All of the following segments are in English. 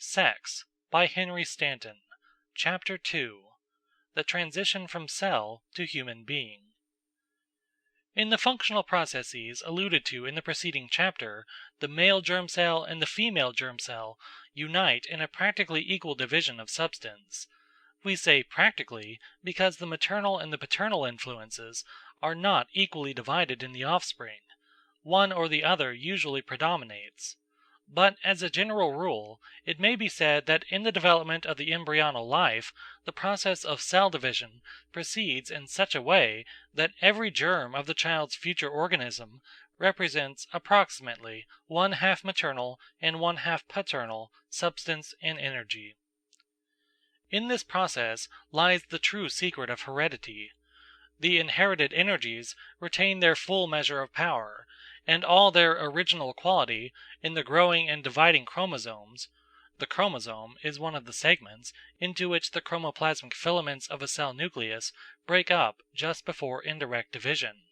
Sex by Henry Stanton. Chapter 2. The Transition from Cell to Human Being. In the functional processes alluded to in the preceding chapter, the male germ cell and the female germ cell unite in a practically equal division of substance. We say practically because the maternal and the paternal influences are not equally divided in the offspring. One or the other usually predominates. But as a general rule, it may be said that in the development of the embryonal life, the process of cell division proceeds in such a way that every germ of the child's future organism represents approximately one half maternal and one half paternal substance and energy. In this process lies the true secret of heredity. The inherited energies retain their full measure of power, and all their original quality in the growing and dividing chromosomes. The chromosome is one of the segments into which the chromoplasmic filaments of a cell nucleus break up just before indirect division.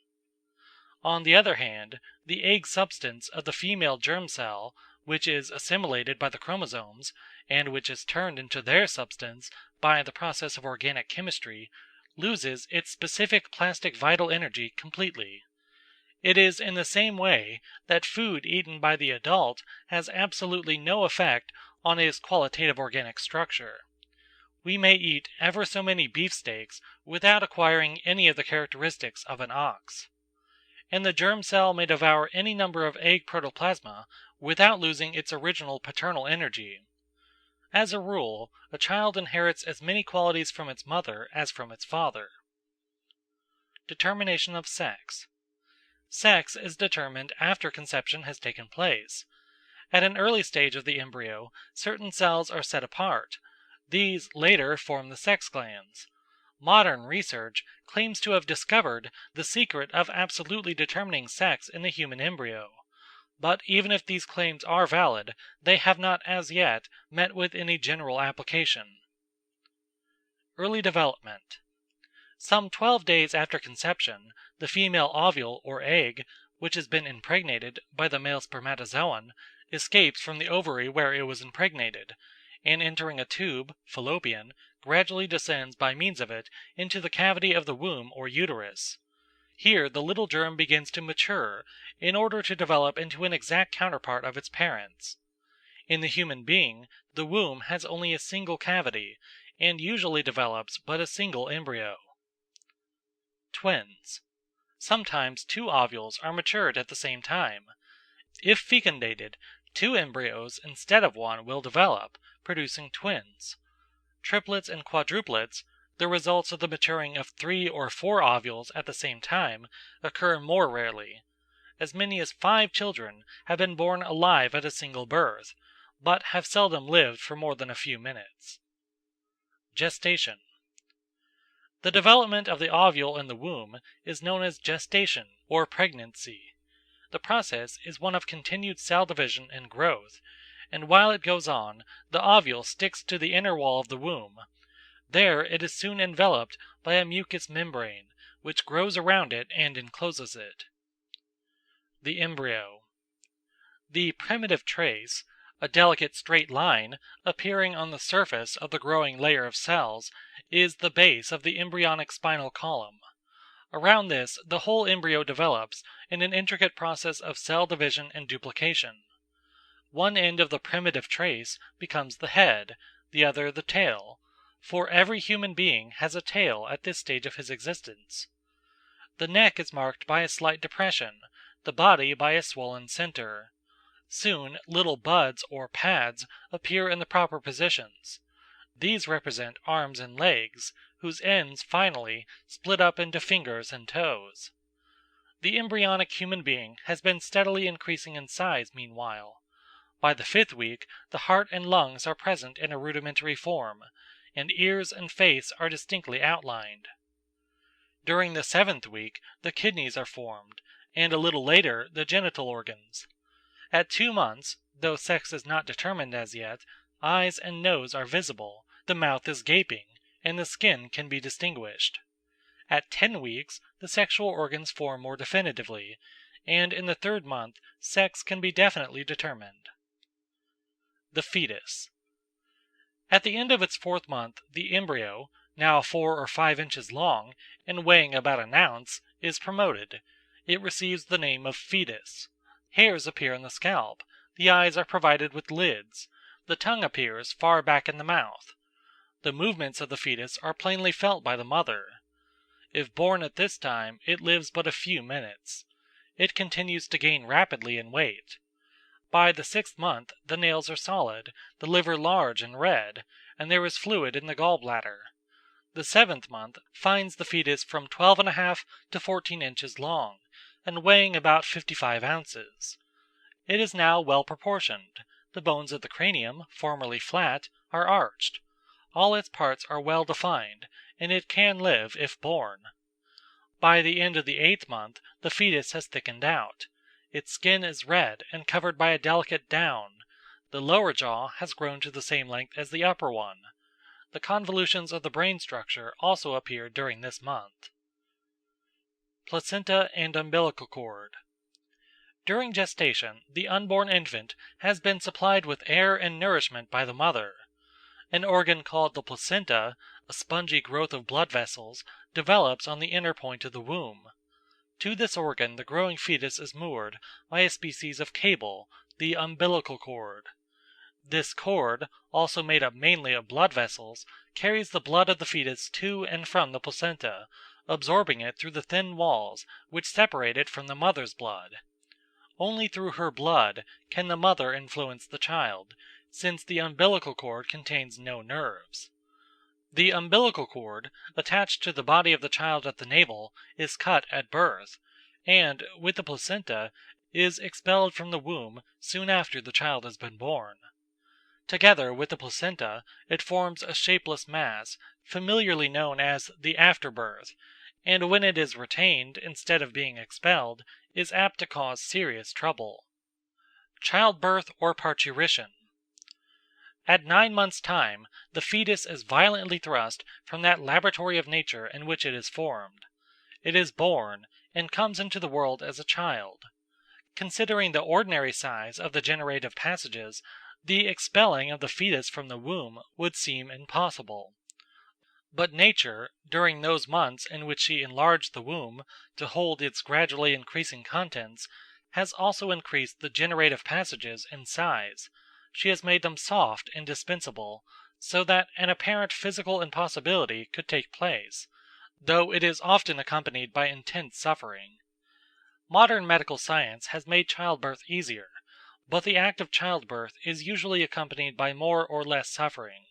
On the other hand, the egg substance of the female germ cell, which is assimilated by the chromosomes, and which is turned into their substance by the process of organic chemistry, loses its specific plastic vital energy completely. It is in the same way that food eaten by the adult has absolutely no effect on his qualitative organic structure. We may eat ever so many beefsteaks without acquiring any of the characteristics of an ox. And the germ cell may devour any number of egg protoplasma without losing its original paternal energy. As a rule, a child inherits as many qualities from its mother as from its father. Determination of sex. Sex is determined after conception has taken place. At an early stage of the embryo, certain cells are set apart. These later form the sex glands. Modern research claims to have discovered the secret of absolutely determining sex in the human embryo. But even if these claims are valid, they have not as yet met with any general application. Early development. Some 12 days after conception, the female ovule or egg, which has been impregnated by the male spermatozoon, escapes from the ovary where it was impregnated, and entering a tube, fallopian, gradually descends by means of it into the cavity of the womb or uterus. Here the little germ begins to mature in order to develop into an exact counterpart of its parents. In the human being, the womb has only a single cavity, and usually develops but a single embryo. Twins. Sometimes 2 ovules are matured at the same time. If fecundated, 2 embryos instead of 1 will develop, producing twins. Triplets and quadruplets, the results of the maturing of 3 or 4 ovules at the same time, occur more rarely. As many as 5 children have been born alive at a single birth, but have seldom lived for more than a few minutes. Gestation. The development of the ovule in the womb is known as gestation or pregnancy. The process is one of continued cell division and growth, and while it goes on, the ovule sticks to the inner wall of the womb. There it is soon enveloped by a mucous membrane, which grows around it and encloses it. The embryo. The primitive trace, a delicate straight line appearing on the surface of the growing layer of cells, is the base of the embryonic spinal column. Around this the whole embryo develops in an intricate process of cell division and duplication. One end of the primitive trace becomes the head, the other the tail, for every human being has a tail at this stage of his existence. The neck is marked by a slight depression, the body by a swollen center. Soon little buds or pads appear in the proper positions. These represent arms and legs, whose ends finally split up into fingers and toes. The embryonic human being has been steadily increasing in size meanwhile. By the 5th week, the heart and lungs are present in a rudimentary form, and ears and face are distinctly outlined. During the 7th week, the kidneys are formed, and a little later the genital organs. At 2 months, though sex is not determined as yet, eyes and nose are visible, the mouth is gaping, and the skin can be distinguished. At 10 weeks, the sexual organs form more definitively, and in the 3rd month sex can be definitely determined. The fetus. At the end of its 4th month, the embryo, now 4 or 5 inches long and weighing about an ounce, is promoted. It receives the name of fetus. Hairs appear on the scalp. The eyes are provided with lids. The tongue appears far back in the mouth. The movements of the fetus are plainly felt by the mother. If born at this time, it lives but a few minutes. It continues to gain rapidly in weight. By the 6th month the nails are solid, the liver large and red, and there is fluid in the gallbladder. The 7th month finds the fetus from 12½ to 14 inches long, and weighing about 55 ounces. It is now well proportioned. The bones of the cranium, formerly flat, are arched. All its parts are well defined, and it can live if born. By the end of the 8th month the fetus has thickened out. Its skin is red and covered by a delicate down. The lower jaw has grown to the same length as the upper one. The convolutions of the brain structure also appear during this month. Placenta and umbilical cord. During gestation, the unborn infant has been supplied with air and nourishment by the mother. An organ called the placenta, a spongy growth of blood vessels, develops on the inner point of the womb. To this organ the growing fetus is moored by a species of cable, the umbilical cord. This cord, also made up mainly of blood vessels, carries the blood of the fetus to and from the placenta, absorbing it through the thin walls which separate it from the mother's blood. Only through her blood can the mother influence the child, since the umbilical cord contains no nerves. The umbilical cord, attached to the body of the child at the navel, is cut at birth, and, with the placenta, is expelled from the womb soon after the child has been born. Together with the placenta, it forms a shapeless mass, familiarly known as the afterbirth, and when it is retained instead of being expelled, is apt to cause serious trouble. Childbirth or parturition. At 9 months' time, the fetus is violently thrust from that laboratory of nature in which it is formed. It is born, and comes into the world as a child. Considering the ordinary size of the generative passages, the expelling of the fetus from the womb would seem impossible. But nature, during those months in which she enlarged the womb to hold its gradually increasing contents, has also increased the generative passages in size. She has made them soft and dispensable, so that an apparent physical impossibility could take place, though it is often accompanied by intense suffering. Modern medical science has made childbirth easier, but the act of childbirth is usually accompanied by more or less suffering.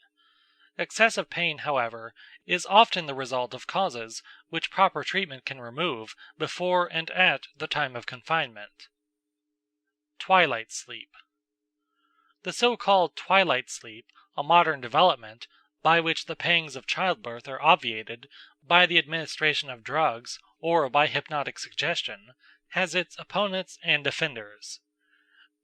Excessive pain, however, is often the result of causes which proper treatment can remove before and at the time of confinement. Twilight sleep. The so-called twilight sleep, a modern development, by which the pangs of childbirth are obviated by the administration of drugs or by hypnotic suggestion, has its opponents and defenders.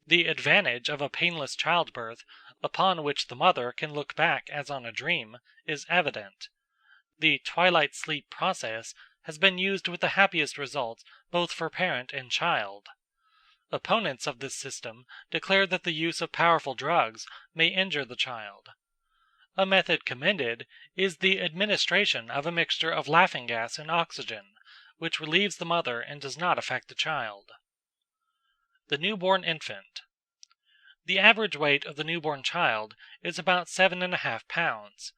The advantage of a painless childbirth, upon which the mother can look back as on a dream, is evident. The twilight sleep process has been used with the happiest results both for parent and child. Opponents of this system declare that the use of powerful drugs may injure the child. A method commended is the administration of a mixture of laughing gas and oxygen, which relieves the mother and does not affect the child. The newborn infant. The average weight of the newborn child is about 7½ pounds.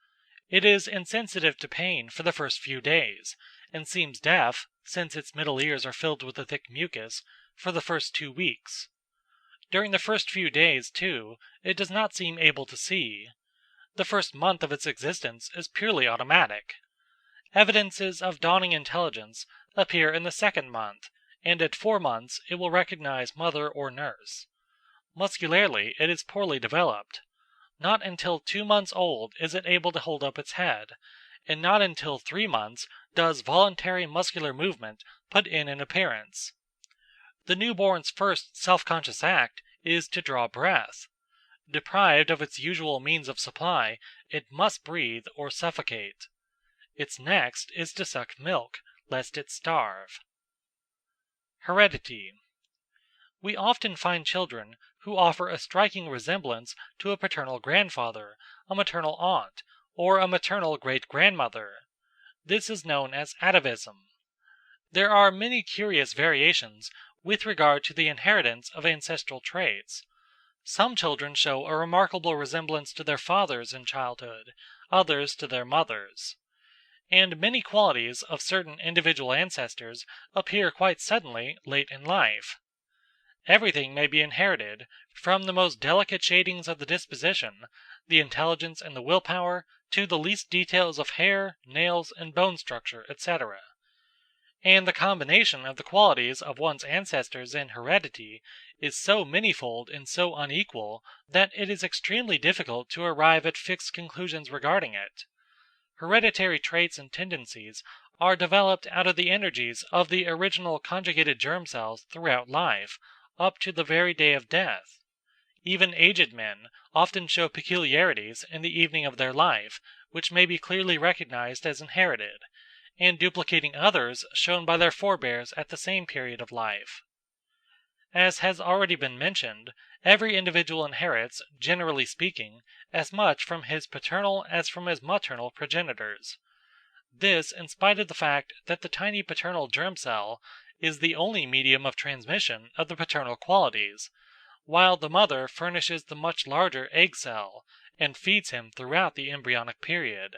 It is insensitive to pain for the first few days, and seems deaf, since its middle ears are filled with a thick mucus, for the first 2 weeks. During the first few days, too, it does not seem able to see. The first month of its existence is purely automatic. Evidences of dawning intelligence appear in the 2nd month, and at 4 months it will recognize mother or nurse. Muscularly, it is poorly developed. Not until 2 months old is it able to hold up its head, and not until 3 months does voluntary muscular movement put in an appearance. The newborn's first self-conscious act is to draw breath. Deprived of its usual means of supply, it must breathe or suffocate. Its next is to suck milk, lest it starve. Heredity. We often find children who offer a striking resemblance to a paternal grandfather, a maternal aunt, or a maternal great-grandmother. This is known as atavism. There are many curious variations with regard to the inheritance of ancestral traits. Some children show a remarkable resemblance to their fathers in childhood, others to their mothers. And many qualities of certain individual ancestors appear quite suddenly late in life. Everything may be inherited, from the most delicate shadings of the disposition, the intelligence and the willpower, to the least details of hair, nails, and bone structure, etc. And the combination of the qualities of one's ancestors in heredity is so manifold and so unequal that it is extremely difficult to arrive at fixed conclusions regarding it. Hereditary traits and tendencies are developed out of the energies of the original conjugated germ cells throughout life, up to the very day of death. Even aged men often show peculiarities in the evening of their life, which may be clearly recognized as inherited, and duplicating others shown by their forebears at the same period of life. As has already been mentioned, every individual inherits, generally speaking, as much from his paternal as from his maternal progenitors. This in spite of the fact that the tiny paternal germ cell is the only medium of transmission of the paternal qualities, while the mother furnishes the much larger egg cell, and feeds him throughout the embryonic period.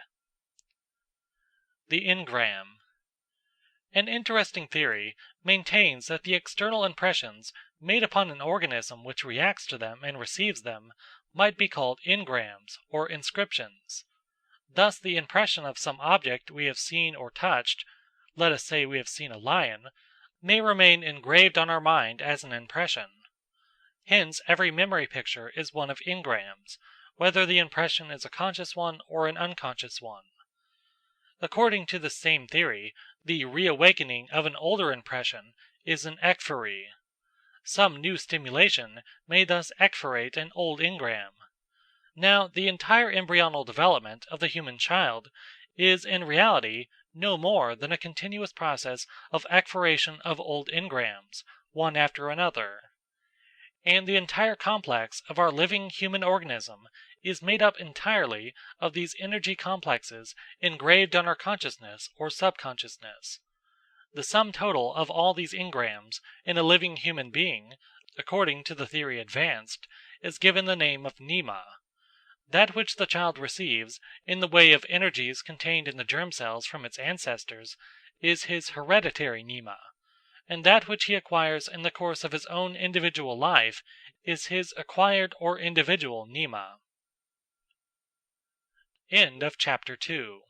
The engram. An interesting theory maintains that the external impressions made upon an organism which reacts to them and receives them might be called engrams or inscriptions. Thus the impression of some object we have seen or touched, let us say we have seen a lion, may remain engraved on our mind as an impression. Hence every memory picture is one of engrams, whether the impression is a conscious one or an unconscious one. According to the same theory, the reawakening of an older impression is an ekphory. Some new stimulation may thus ekphorate an old engram. Now, the entire embryonal development of the human child is in reality no more than a continuous process of ekphoration of old engrams, one after another. And the entire complex of our living human organism is made up entirely of these energy complexes engraved on our consciousness or subconsciousness. The sum total of all these engrams in a living human being, according to the theory advanced, is given the name of nema. That which the child receives in the way of energies contained in the germ cells from its ancestors is his hereditary nema, and that which he acquires in the course of his own individual life is his acquired or individual nema. End of chapter 2.